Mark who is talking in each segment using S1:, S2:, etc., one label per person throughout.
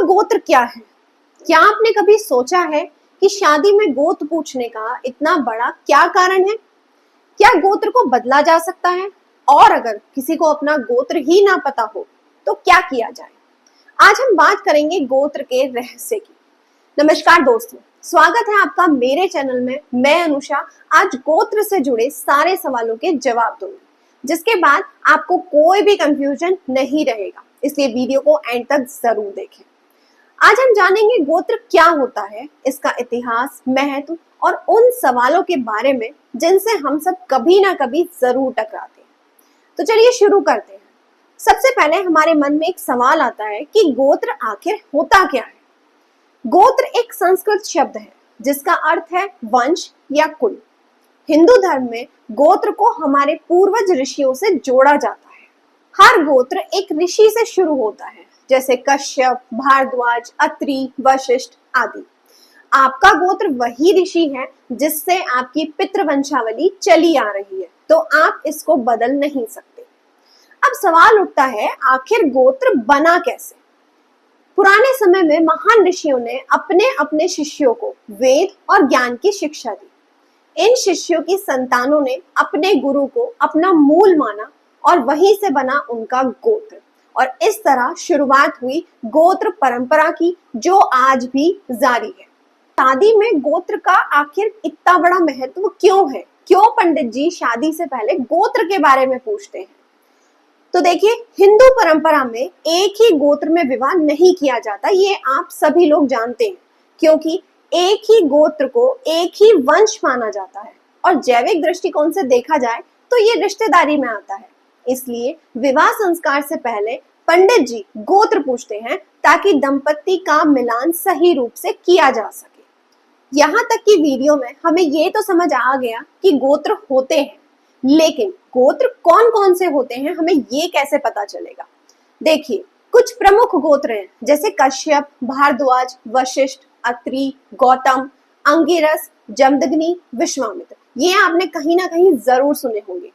S1: गोत्र क्या है? क्या आपने कभी सोचा है कि शादी में गोत्र पूछने का इतना बड़ा क्या कारण है? क्या गोत्र को बदला जा सकता है? और अगर किसी को अपना गोत्र ही ना पता हो तो क्या किया जाए? आज हम बात करेंगे गोत्र के रहस्य की। नमस्कार दोस्तों, स्वागत है आपका मेरे चैनल में। मैं अनुषा आज गोत्र से जुड़े सारे सवालों के जवाब दूंगी, जिसके बाद आपको कोई भी कंफ्यूजन नहीं रहेगा। इसलिए वीडियो को एंड तक जरूर देखें। आज हम जानेंगे गोत्र क्या होता है, इसका इतिहास, महत्व और उन सवालों के बारे में जिनसे हम सब कभी ना कभी जरूर टकराते हैं। तो चलिए शुरू करते हैं। सबसे पहले हमारे मन में एक सवाल आता है कि गोत्र आखिर होता क्या है? गोत्र एक संस्कृत शब्द है जिसका अर्थ है वंश या कुल। हिंदू धर्म में गोत्र को हमारे पूर्वज ऋषियों से जोड़ा जाता है। हर गोत्र एक ऋषि से शुरू होता है, जैसे कश्यप, भारद्वाज, अत्रि, वशिष्ठ आदि। आपका गोत्र वही ऋषि है जिससे आपकी पितृवंशावली चली आ रही है, तो आप इसको बदल नहीं सकते। अब सवाल उठता है, आखिर गोत्र बना कैसे? पुराने समय में महान ऋषियों ने अपने अपने शिष्यों को वेद और ज्ञान की शिक्षा दी। इन शिष्यों की संतानों ने अपने गुरु को अपना मूल माना और वहीं से बना उनका गोत्र, और इस तरह शुरुआत हुई गोत्र परंपरा की, जो आज भी जारी है। शादी में गोत्र का आखिर इतना बड़ा महत्व क्यों है? क्यों पंडित जी शादी से पहले गोत्र के बारे में पूछते हैं? तो देखिए, हिंदू परंपरा में एक ही गोत्र में विवाह नहीं किया जाता, ये आप सभी लोग जानते हैं, क्योंकि एक ही गोत्र को एक ही वंश माना जाता है और जैविक दृष्टिकोण से देखा जाए तो ये रिश्तेदारी में आता है। इसलिए विवाह संस्कार से पहले पंडित जी गोत्र पूछते हैं ताकि दंपति का मिलान सही रूप से किया जा सके। यहाँ तक कि वीडियो में हमें ये तो समझ आ गया कि गोत्र होते हैं, लेकिन गोत्र कौन कौन से होते हैं हमें ये कैसे पता चलेगा? देखिए, कुछ प्रमुख गोत्र हैं जैसे कश्यप, भारद्वाज, वशिष्ठ, अत्रि, गौतम, अंगिरस, जमदग्नि, विश्वामित्र। ये आपने कहीं ना कहीं जरूर सुने होंगे।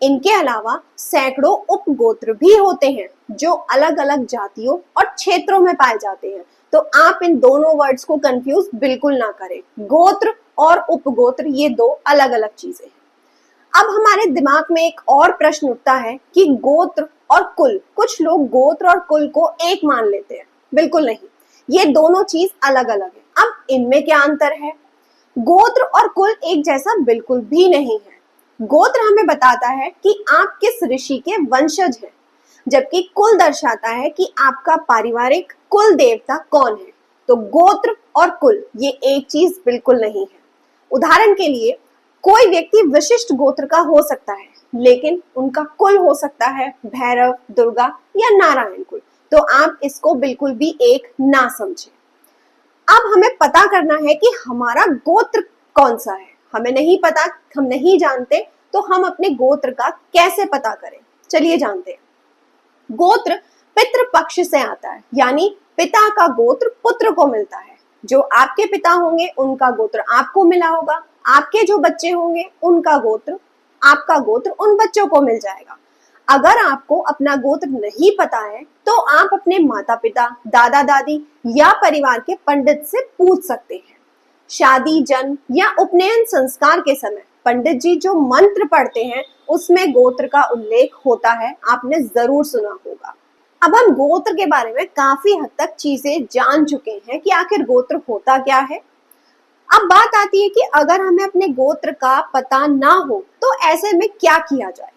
S1: इनके अलावा सैकड़ों उपगोत्र भी होते हैं जो अलग अलग जातियों और क्षेत्रों में पाए जाते हैं। तो आप इन दोनों वर्ड्स को कंफ्यूज बिल्कुल ना करें। गोत्र और उपगोत्र ये दो अलग अलग चीजें हैं। अब हमारे दिमाग में एक और प्रश्न उठता है कि गोत्र और कुल, कुछ लोग गोत्र और कुल को एक मान लेते हैं। बिल्कुल नहीं, ये दोनों चीज अलग अलग है। अब इनमें क्या अंतर है? गोत्र और कुल एक जैसा बिल्कुल भी नहीं है। गोत्र हमें बताता है कि आप किस ऋषि के वंशज हैं, जबकि कुल दर्शाता है कि आपका पारिवारिक कुल देवता कौन है। तो गोत्र और कुल ये एक चीज बिल्कुल नहीं है। उदाहरण के लिए, कोई व्यक्ति विशिष्ट गोत्र का हो सकता है, लेकिन उनका कुल हो सकता है भैरव, दुर्गा या नारायण कुल। तो आप इसको बिल्कुल भी एक ना समझें। अब हमें पता करना है कि हमारा गोत्र कौन सा है। हमें नहीं पता, हम नहीं जानते, तो हम अपने गोत्र का कैसे पता करें? चलिए जानते हैं। गोत्र पितृ पक्ष से आता है, यानी पिता का गोत्र पुत्र को मिलता है। जो आपके पिता होंगे उनका गोत्र आपको मिला होगा, आपके जो बच्चे होंगे उनका गोत्र, आपका गोत्र उन बच्चों को मिल जाएगा। अगर आपको अपना गोत्र नहीं पता है तो आप अपने माता पिता, दादा दादी या परिवार के पंडित से पूछ सकते हैं। शादी, जन्म या उपनयन संस्कार के समय पंडित जी जो मंत्र पढ़ते हैं उसमें गोत्र का उल्लेख होता है, आपने जरूर सुना होगा। अब हम गोत्र के बारे में काफी हद तक चीजें जान चुके हैं कि आखिर गोत्र होता क्या है। अब बात आती है कि अगर हमें अपने गोत्र का पता ना हो तो ऐसे में क्या किया जाए?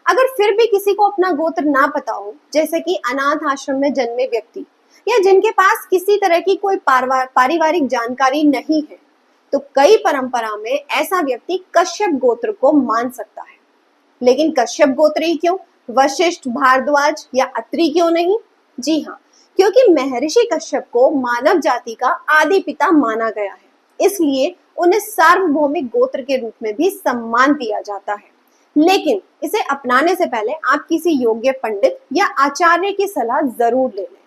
S1: अगर फिर भी किसी को अपना गोत्र ना पता हो, जैसे कि अनाथ आश्रम में जन्मे व्यक्ति या जिनके पास किसी तरह की कोई पारिवारिक जानकारी नहीं है, तो कई परंपरा में ऐसा व्यक्ति कश्यप गोत्र को मान सकता है। लेकिन कश्यप गोत्र ही क्यों? वशिष्ठ, भारद्वाज या अत्रि क्यों नहीं? जी हाँ, क्योंकि महर्षि कश्यप को मानव जाति का आदि पिता माना गया है, इसलिए उन्हें सार्वभौमिक गोत्र के रूप में भी सम्मान दिया जाता है। लेकिन इसे अपनाने से पहले आप किसी योग्य पंडित या आचार्य की सलाह जरूर ले लें।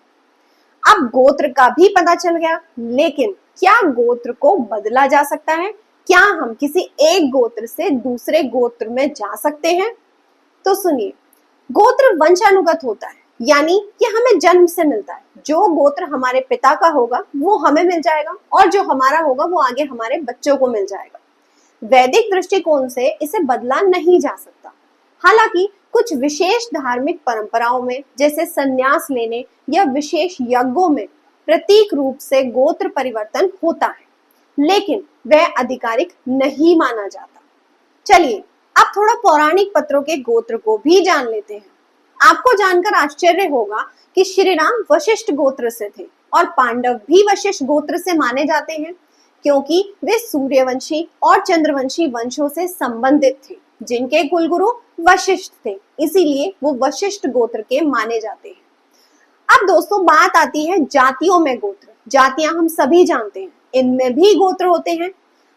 S1: अब गोत्र का भी पता चल गया, लेकिन क्या गोत्र को बदला जा सकता है? क्या हम किसी एक गोत्र से दूसरे गोत्र में जा सकते हैं? तो सुनिए, गोत्र वंशानुगत होता है, यानी कि हमें जन्म से मिलता है। जो गोत्र हमारे पिता का होगा वो हमें मिल जाएगा और जो हमारा होगा वो आगे हमारे बच्चों को मिल जाएगा। वैदिक दृष्टिकोण से इसे बदला नहीं जा सकता। हालांकि कुछ विशेष धार्मिक परंपराओं में, जैसे संन्यास लेने या विशेष यज्ञों में, प्रतीक रूप से गोत्र परिवर्तन होता है, लेकिन वह आधिकारिक नहीं माना जाता। चलिए अब थोड़ा पौराणिक पत्रों के गोत्र को भी जान लेते हैं। आपको जानकर आश्चर्य होगा कि श्री राम वशिष्ठ गोत्र से थे और पांडव भी वशिष्ठ गोत्र से माने जाते हैं, क्योंकि वे सूर्यवंशी और चंद्रवंशी वंशों से संबंधित थे, जिनके कुलगुरु वशिष्ठ थे, इसीलिए वो वशिष्ठ गोत्र के माने जाते हैं। अब दोस्तों बात आती है जातियों में गोत्र। जातियां हम सभी जानते हैं, इनमें भी गोत्र होते हैं,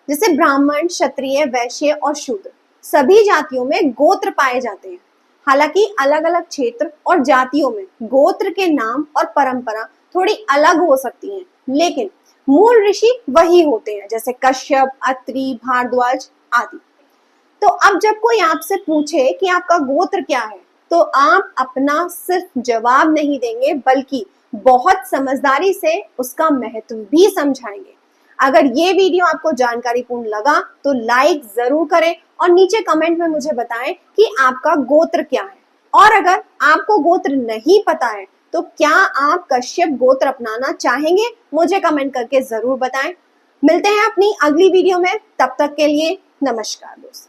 S1: जैसे ब्राह्मण, क्षत्रिय, वैश्य और शूद्र। सभी जातियों में गोत्र पाए जाते हैं। हालांकि अलग अलग क्षेत्र और जातियों में गोत्र के नाम और परंपरा थोड़ी अलग हो सकती हैं, लेकिन मूल ऋषि वही होते हैं, जैसे कश्यप, अत्रि, भारद्वाज आदि। तो अब जब कोई आपसे पूछे कि आपका गोत्र क्या है, तो आप अपना सिर्फ जवाब नहीं देंगे, बल्कि बहुत समझदारी से उसका महत्व भी समझाएंगे। अगर ये वीडियो आपको जानकारीपूर्ण लगा तो लाइक जरूर करें और नीचे कमेंट में मुझे बताएं कि आपका गोत्र क्या है। और अगर आपको गोत्र नहीं पता है तो क्या आप कश्यप गोत्र अपनाना चाहेंगे? मुझे कमेंट करके जरूर बताएं। मिलते हैं अपनी अगली वीडियो में, तब तक के लिए नमस्कार दोस्तों।